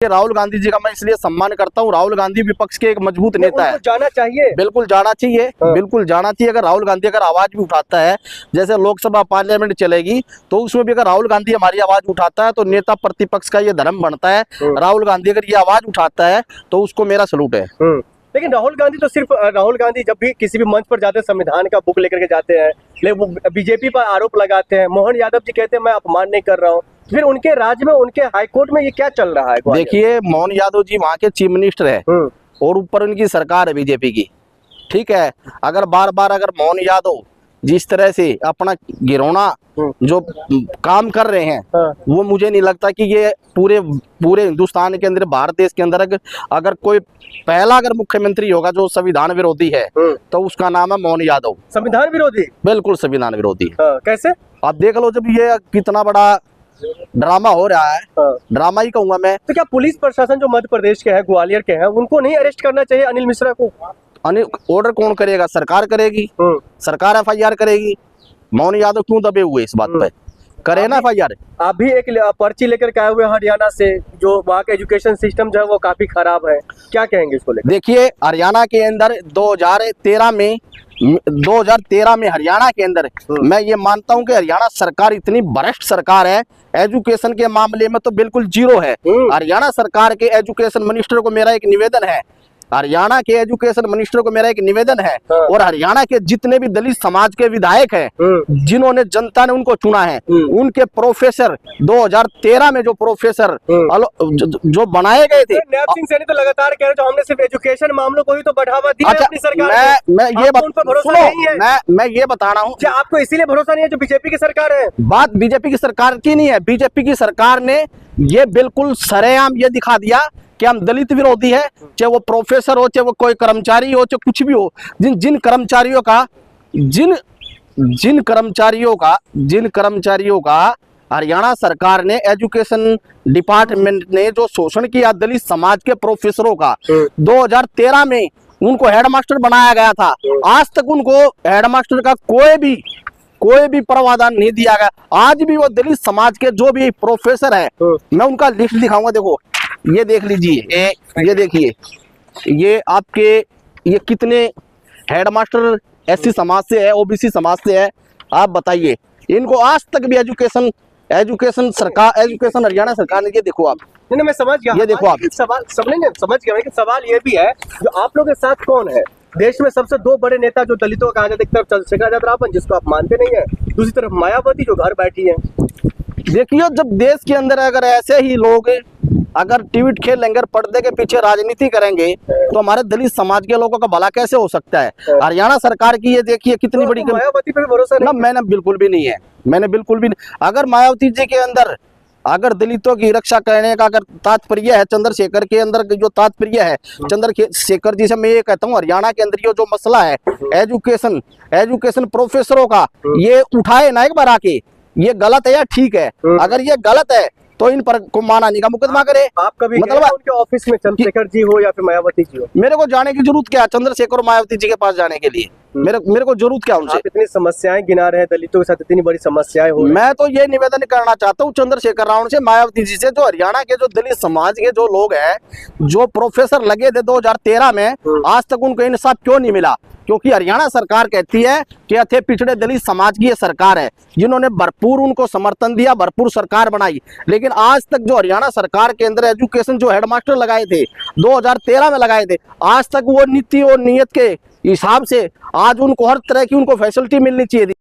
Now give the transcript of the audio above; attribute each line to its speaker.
Speaker 1: राहुल गांधी जी का मैं इसलिए सम्मान करता हूँ, राहुल गांधी विपक्ष के एक मजबूत नेता है।
Speaker 2: जाना चाहिए,
Speaker 1: बिल्कुल जाना चाहिए, बिल्कुल जाना चाहिए। अगर राहुल गांधी अगर आवाज भी उठाता है, जैसे लोकसभा पार्लियामेंट चलेगी तो उसमें भी अगर राहुल गांधी हमारी आवाज उठाता है तो नेता प्रतिपक्ष का ये धर्म बनता है। राहुल गांधी अगर ये आवाज उठाता है तो उसको मेरा सलूट है।
Speaker 2: लेकिन राहुल गांधी तो सिर्फ राहुल गांधी जब भी किसी भी मंच पर जाते हैं संविधान का बुक लेकर के जाते हैं, लेकिन वो बीजेपी पर आरोप लगाते हैं। मोहन यादव जी कहते हैं मैं अपमान नहीं कर रहा हूँ। फिर उनके राज्य में, उनके हाईकोर्ट में ये क्या चल रहा है?
Speaker 1: देखिए, मोहन यादव जी वहाँ के चीफ मिनिस्टर है और ऊपर उनकी सरकार है बीजेपी की, ठीक है। अगर बार बार अगर मोहन यादव जिस तरह से अपना गिरौना जो काम कर रहे हैं, वो मुझे नहीं लगता कि ये पूरे हिंदुस्तान के अंदर, भारत देश के अंदर अगर कोई पहला अगर मुख्यमंत्री होगा जो संविधान विरोधी है तो उसका नाम है मोहन यादव।
Speaker 2: संविधान विरोधी? बिल्कुल
Speaker 1: संविधान विरोधी।
Speaker 2: कैसे?
Speaker 1: आप देख लो, जब ये कितना बड़ा ड्रामा हो रहा है, ड्रामा ही कहूंगा मैं।
Speaker 2: तो क्या पुलिस प्रशासन जो मध्य प्रदेश के है, ग्वालियर के हैं, उनको नहीं अरेस्ट करना चाहिए अनिल मिश्रा को?
Speaker 1: ऑर्डर कौन करेगा? सरकार करेगी, सरकार FIR करेगी। मोहन यादव क्यों दबे हुए इस बात पे? करे ना FIR।
Speaker 2: आप भी एक पर्ची लेकर के आए हुए हरियाणा से, जो वहाँ का एजुकेशन सिस्टम जो है वो काफी खराब है, क्या कहेंगे इसको लेकर?
Speaker 1: देखिए, हरियाणा के अंदर 2013 में हरियाणा के अंदर मैं ये मानता हूं कि हरियाणा सरकार इतनी भ्रष्ट सरकार है, एजुकेशन के मामले में तो बिल्कुल जीरो है। हरियाणा सरकार के एजुकेशन मिनिस्टर को मेरा एक निवेदन है, हरियाणा के एजुकेशन मिनिस्टर को मेरा एक निवेदन है, और हरियाणा के जितने भी दलित समाज के विधायक हैं, जिन्होंने जनता ने उनको चुना है, उनके प्रोफेसर 2013 में जो प्रोफेसर जो बनाए गए थे।
Speaker 2: नैब सिंह सैनी तो लगातार कह रहे थे हमने सिर्फ एजुकेशन मामलों को ही तो बढ़ावा दिया।
Speaker 1: अच्छा,
Speaker 2: अपनी सरकार
Speaker 1: मैं ये बता रहा हूँ,
Speaker 2: क्या आपको इसीलिए भरोसा नहीं है जो बीजेपी की सरकार है?
Speaker 1: बात बीजेपी की सरकार की नहीं है। बीजेपी की सरकार ने ये बिल्कुल सरेआम ये दिखा दिया कि हम दलित विरोधी है, चाहे वो प्रोफेसर हो, चाहे वो कोई कर्मचारी हो, चाहे कुछ भी हो। जिन कर्मचारियों का हरियाणा सरकार ने, एजुकेशन डिपार्टमेंट ने जो शोषण किया दलित समाज के प्रोफेसरों का, 2013 में उनको हेडमास्टर बनाया गया था। आज तक उनको हेडमास्टर का कोई भी प्रावधान नहीं दिया गया। आज भी वो दलित समाज के जो भी प्रोफेसर है, मैं उनका लिस्ट दिखाऊंगा। देखो, ये देख लीजिए, ये देखिए, ये आपके ये कितने हेडमास्टर SC समाज से है, OBC समाज से है। आप बताइए, इनको आज तक भी एजुकेशन हरियाणा सरकार ने, ये देखो आप।
Speaker 2: नहीं, मैं समझ गया,
Speaker 1: ये देखो आप।
Speaker 2: सवाल समझ गया, लेकिन सवाल ये भी है जो आप लोगों के साथ कौन है? देश में सबसे 2 बड़े नेता जो दलितों का, एक तरफ चंद्रशेखर आजाद रावत जिसको आप मानते नहीं है, दूसरी तरफ मायावती जो घर बैठी है।
Speaker 1: देखिए, जब देश के अंदर अगर ऐसे ही लोग अगर टिविट खेलेंगे, पर्दे के पीछे राजनीति करेंगे, तो हमारे दलित समाज के लोगों का भला कैसे हो सकता है? हरियाणा सरकार की ये देखिए कितनी बड़ी।
Speaker 2: मायावती पे भी भरोसा नहीं?
Speaker 1: मैंने बिल्कुल भी नहीं है, मैंने बिल्कुल भी नहीं। अगर मायावती जी के अंदर अगर दलितों की रक्षा करने का अगर तात्पर्य है, चंद्रशेखर के अंदर जो तात्पर्य है, चंद्रशेखर जी से मैं ये कहता हूँ, हरियाणा के अंदर ये जो मसला है एजुकेशन प्रोफेसरों का, ये उठाए ना एक बार आके। ये गलत है या ठीक है? अगर ये गलत है तो इन पर को मानहानि का मुकदमा करे।
Speaker 2: आप कभी मतलब उनके ऑफिस में चंद्रशेखर जी हो या फिर मायावती जी हो?
Speaker 1: मेरे को जाने की जरूरत क्या है चंद्रशेखर और मायावती जी के पास जाने के लिए? मेरे को जरूरत क्या उनसे?
Speaker 2: इतनी समस्याएं गिना रहे हैं, दलितों के साथ इतनी बड़ी समस्याएं हो।
Speaker 1: मैं तो ये निवेदन करना चाहता हूँ चंद्रशेखर रावत से, मायावती जी से, जो हरियाणा के जो दलित समाज के जो लोग हैं, जो प्रोफेसर लगे थे 2013 में, आज तक उनको इंसाफ क्यों नहीं मिला? क्योंकि हरियाणा सरकार कहती है कि अथे पिछड़े दलित समाज की ये सरकार है, जिन्होंने भरपूर उनको समर्थन दिया, भरपूर सरकार बनाई। लेकिन आज तक जो हरियाणा सरकार के अंदर एजुकेशन जो हेडमास्टर लगाए थे 2013 में लगाए थे, आज तक वो नीति और नीयत के हिसाब से आज उनको हर तरह की उनको फैसिलिटी मिलनी चाहिए थी।